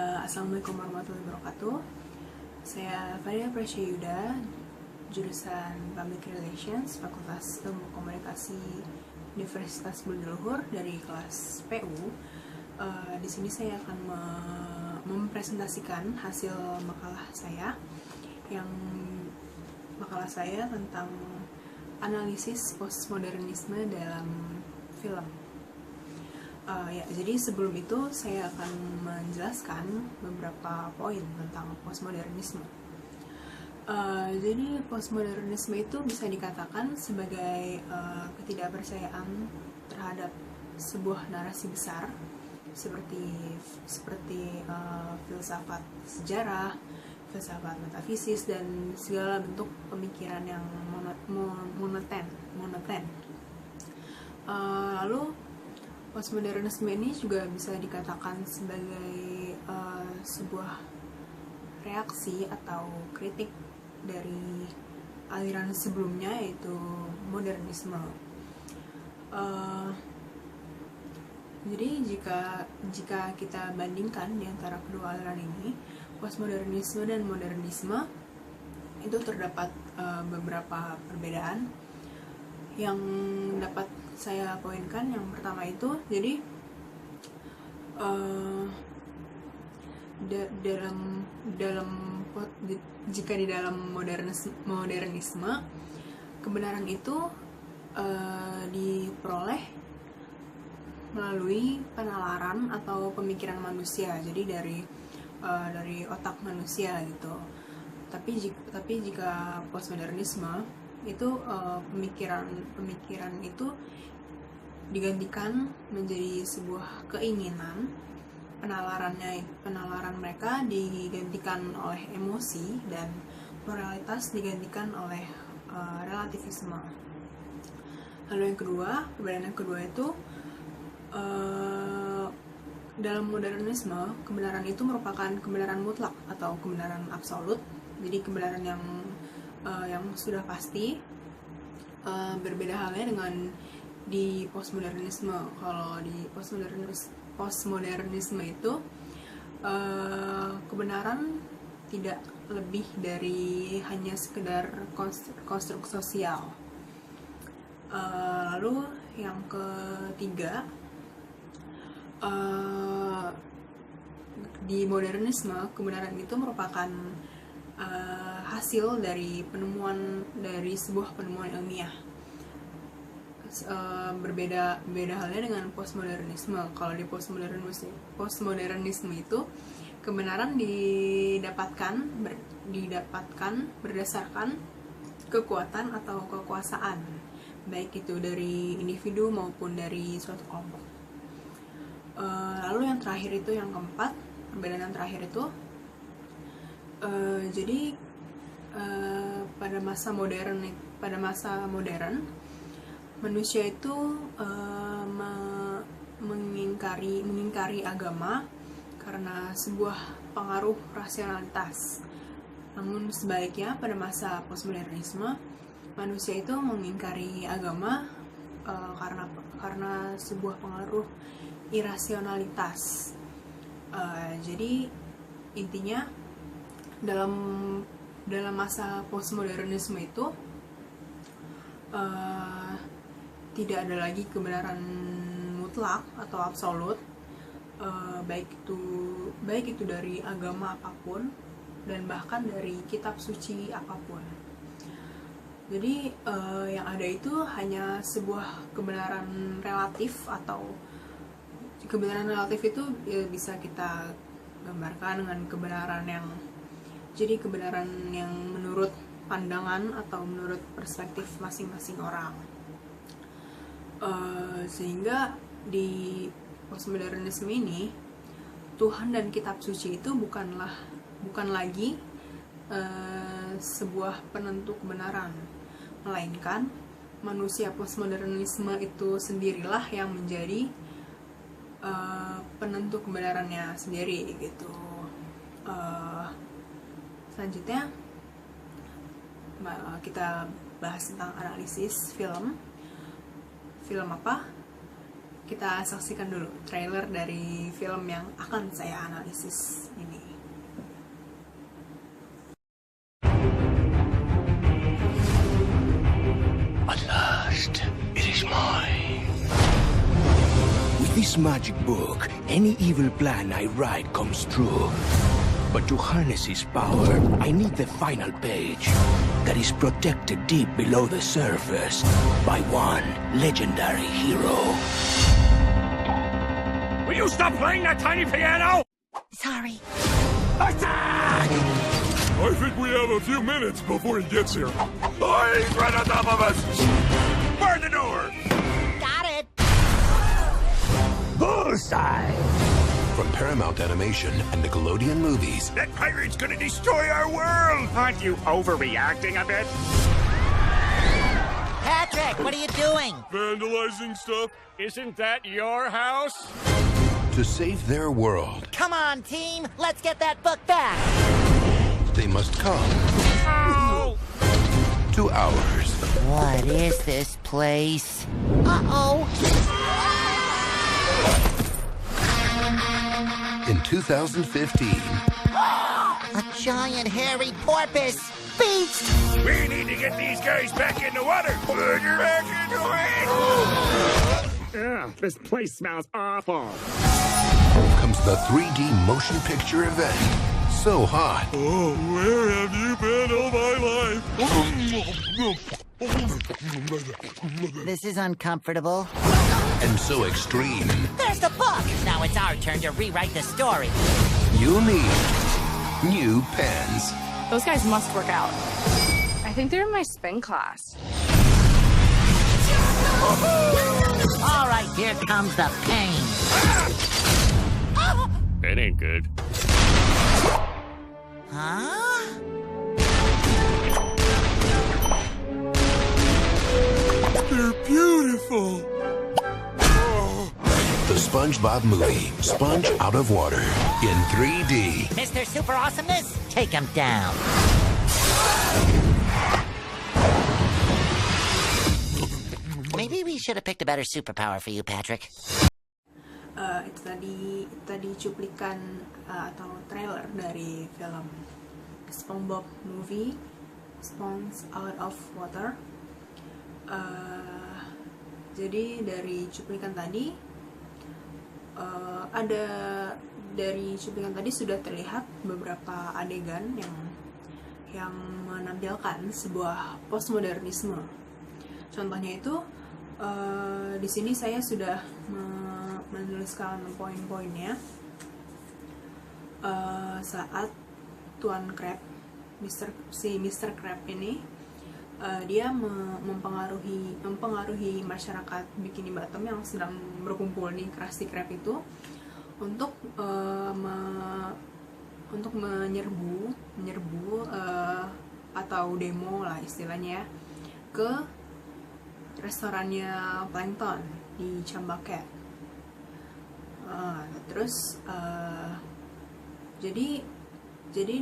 Assalamualaikum warahmatullahi wabarakatuh. Saya Faria Prasyayuda, jurusan Public Relations, Fakultas Ilmu Komunikasi Universitas Budi Luhur dari kelas PU. Di sini saya akan mempresentasikan hasil makalah saya, yang makalah saya tentang analisis postmodernisme dalam film. Jadi sebelum itu saya akan menjelaskan beberapa poin tentang postmodernisme. Jadi postmodernisme itu bisa dikatakan sebagai ketidakpercayaan terhadap sebuah narasi besar seperti filsafat sejarah, filsafat metafisis, dan segala bentuk pemikiran yang monoten. Lalu postmodernisme ini juga bisa dikatakan sebagai sebuah reaksi atau kritik dari aliran sebelumnya, yaitu modernisme. Jadi jika kita bandingkan di antara kedua aliran ini, postmodernisme dan modernisme, itu terdapat beberapa perbedaan yang dapat saya poinkan. Yang pertama itu, jadi jika di dalam modernisme kebenaran itu diperoleh melalui penalaran atau pemikiran manusia, jadi dari otak manusia gitu. Tapi jika postmodernisme itu pemikiran itu digantikan menjadi sebuah keinginan. Penalaran mereka digantikan oleh emosi, dan moralitas digantikan oleh relativisme. Lalu perbedaan yang kedua itu, dalam modernisme kebenaran itu merupakan kebenaran mutlak atau kebenaran absolut. Jadi kebenaran yang sudah pasti. Berbeda halnya dengan di postmodernisme. Kalau di postmodernisme itu kebenaran tidak lebih dari hanya sekedar konstruk sosial. Lalu yang ketiga, di modernisme kebenaran itu merupakan hasil dari sebuah penemuan ilmiah. Berbeda halnya dengan postmodernisme. Kalau di postmodernisme itu kebenaran didapatkan berdasarkan kekuatan atau kekuasaan, baik itu dari individu maupun dari suatu kelompok. Lalu yang terakhir itu, yang keempat, perbedaan yang terakhir itu, jadi pada masa modern manusia itu mengingkari agama karena sebuah pengaruh rasionalitas. Namun sebaliknya pada masa postmodernisme manusia itu mengingkari agama karena sebuah pengaruh irasionalitas. Jadi intinya dalam masa postmodernisme itu tidak ada lagi kebenaran mutlak atau absolut, baik itu dari agama apapun dan bahkan dari kitab suci apapun. Jadi yang ada itu hanya sebuah kebenaran relatif, atau kebenaran relatif itu bisa kita gambarkan dengan kebenaran yang menurut pandangan atau menurut perspektif masing-masing orang. Sehingga di postmodernisme ini Tuhan dan kitab suci itu bukan lagi sebuah penentu kebenaran, melainkan manusia postmodernisme itu sendirilah yang menjadi penentu kebenarannya sendiri gitu. Selanjutnya kita bahas tentang analisis film apa? kita saksikan dulu trailer dari film yang akan saya analisis ini. At last, it is mine. With this magic book, any evil plan I write comes true. But to harness his power, I need the final page that is protected deep below the surface by one legendary hero. Will you stop playing that tiny piano? Sorry. Attack! I think we have a few minutes before he gets here. Oh, he's right on top of us! Bar the door! Got it. Bullseye! From Paramount Animation and Nickelodeon Movies. That pirate's gonna destroy our world! Aren't you overreacting a bit? Patrick, what are you doing? Vandalizing stuff. Isn't that your house? To save their world, Come on, team. Let's get that book back. they must come Ow! to ours. What is this place? Uh-oh. In 2015, A giant hairy porpoise. Beast. We need to get these guys back in the water! Put your back into it! Ugh, this place smells awful. comes the 3D motion picture event. So hot. Oh, where have you been all my life? This is uncomfortable. And so extreme. There's the book. Now it's our turn to rewrite the story. You'll need new pens. Those guys must work out. I think they're in my spin class. All right, here comes the pain. It ain't good. Huh? They're beautiful. The SpongeBob movie, Sponge Out of Water, in 3D. Mr. Super Awesomeness, take him down. Maybe we should have picked a better superpower for you, Patrick. Itu tadi cuplikan atau trailer dari film SpongeBob movie, Sponge Out of Water. Jadi dari cuplikan tadi sudah terlihat beberapa adegan yang menampilkan sebuah postmodernisme. Contohnya itu di sini saya sudah menuliskan poin-poinnya saat Tuan Crab, Mr. Crab ini dia mempengaruhi masyarakat Bikini Bottom yang sedang berkumpul di Krusty Krab itu untuk menyerbu atau demo lah istilahnya ke restorannya Plankton di Chumbucket. Terus jadi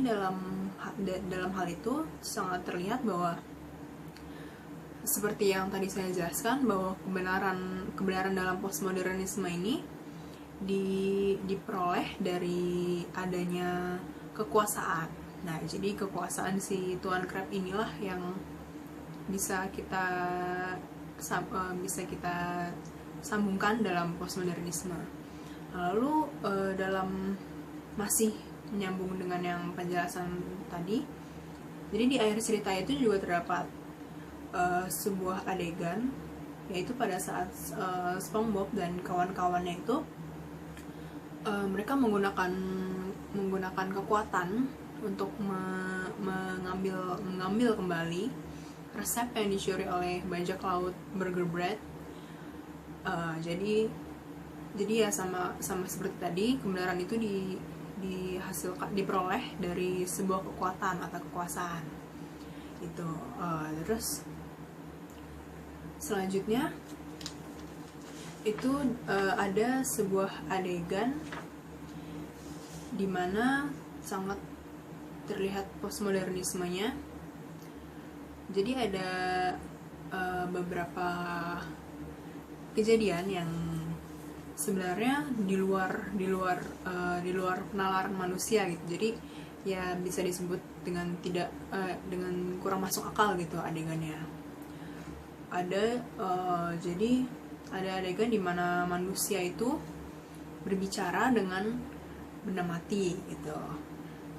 dalam hal itu sangat terlihat bahwa seperti yang tadi saya jelaskan bahwa kebenaran dalam postmodernisme ini diperoleh dari adanya kekuasaan. Nah, jadi kekuasaan si Tuan Crab inilah yang bisa kita sambungkan dalam postmodernisme. Lalu dalam masih menyambung dengan yang penjelasan tadi, jadi di akhir cerita itu juga terdapat sebuah adegan, yaitu pada saat SpongeBob dan kawan-kawannya itu mereka menggunakan kekuatan untuk mengambil kembali resep yang dicuri oleh bajak laut Burger Bread. Jadi ya sama seperti tadi, kebenaran itu diperoleh dari sebuah kekuatan atau kekuasaan itu. Terus selanjutnya itu ada sebuah adegan di mana sangat terlihat postmodernismenya. Jadi ada beberapa kejadian sebenarnya di luar penalaran manusia gitu. Jadi ya bisa disebut dengan dengan kurang masuk akal gitu adegannya. Jadi ada adegan dimana manusia itu berbicara dengan benda mati gitu.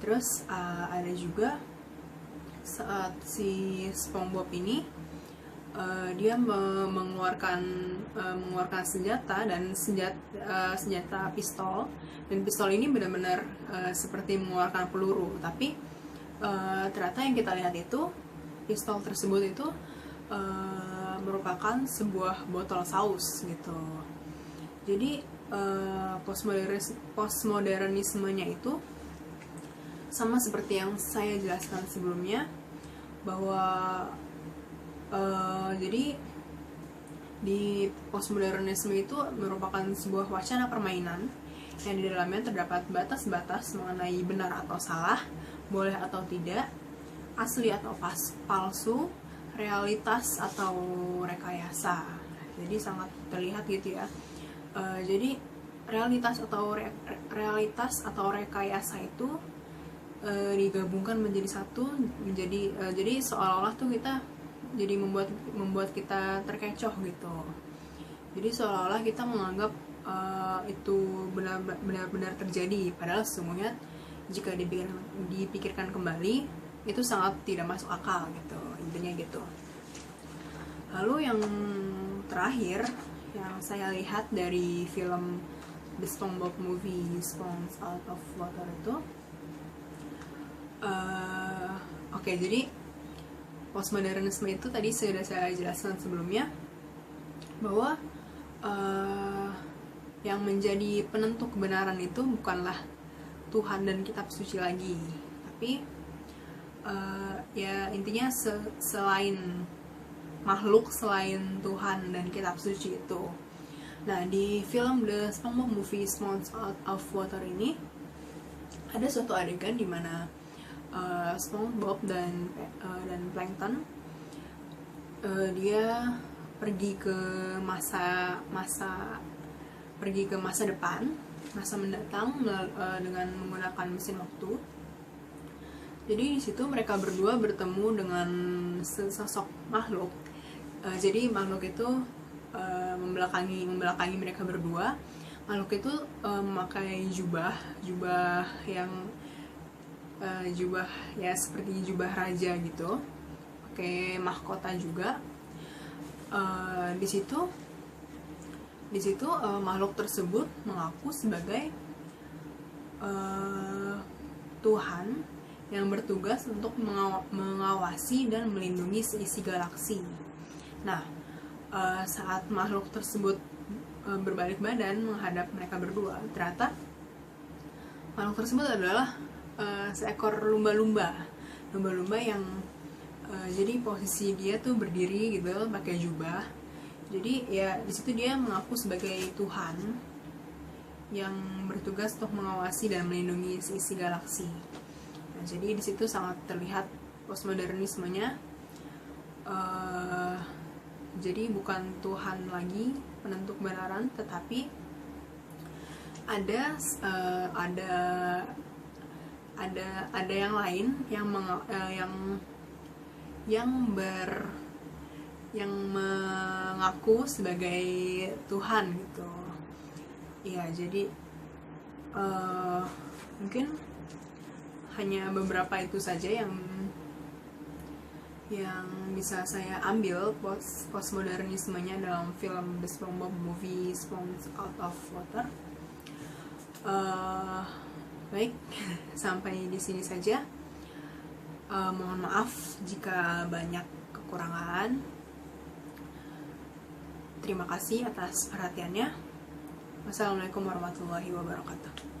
Terus ada juga saat si SpongeBob ini dia mengeluarkan senjata pistol, dan pistol ini benar-benar seperti mengeluarkan peluru, tapi ternyata yang kita lihat itu pistol tersebut itu merupakan sebuah botol saus gitu. Jadi postmodernismenya itu sama seperti yang saya jelaskan sebelumnya, bahwa jadi di postmodernisme itu merupakan sebuah wacana permainan yang di dalamnya terdapat batas-batas mengenai benar atau salah, boleh atau tidak, asli atau palsu, realitas atau rekayasa. Jadi sangat terlihat gitu ya. Jadi realitas atau rekayasa itu digabungkan menjadi satu, jadi seolah-olah tuh kita jadi membuat kita terkecoh gitu. Jadi seolah-olah kita menganggap itu benar-benar terjadi, padahal sesungguhnya jika dipikirkan kembali itu sangat tidak masuk akal gitu, intinya gitu. Lalu yang terakhir yang saya lihat dari film The SpongeBob Movie Sponge Out of Water itu, oke, jadi postmodernisme itu tadi sudah saya jelaskan sebelumnya, bahwa yang menjadi penentu kebenaran itu bukanlah Tuhan dan kitab suci lagi, tapi ya intinya selain makhluk selain Tuhan dan kitab suci itu. Nah, di film The SpongeBob Movie Sponge Out of Water ini ada suatu adegan di mana SpongeBob dan Plankton dia pergi ke masa depan, masa mendatang dengan menggunakan mesin waktu. Jadi di situ mereka berdua bertemu dengan sesosok makhluk. Jadi makhluk itu membelakangi mereka berdua. Makhluk itu memakai jubah ya seperti jubah raja gitu, pakai mahkota juga. Di situ makhluk tersebut mengaku sebagai Tuhan yang bertugas untuk mengawasi dan melindungi seisi galaksi. Nah, saat makhluk tersebut berbalik badan menghadap mereka berdua, ternyata makhluk tersebut adalah seekor lumba-lumba yang jadi posisi dia tuh berdiri gitu, pakai jubah. Jadi ya di situ dia mengaku sebagai Tuhan yang bertugas untuk mengawasi dan melindungi seisi galaksi. Nah, jadi di situ sangat terlihat postmodernismenya. Jadi bukan Tuhan lagi penentu kebenaran, tetapi ada yang lain yang mengaku sebagai Tuhan gitu. Iya, jadi mungkin hanya beberapa itu saja yang bisa saya ambil postmodernismenya dalam film The SpongeBob Movie Sponge Out of Water. Baik, sampai di sini saja. Mohon maaf jika banyak kekurangan. Terima kasih atas perhatiannya. Wassalamualaikum warahmatullahi wabarakatuh.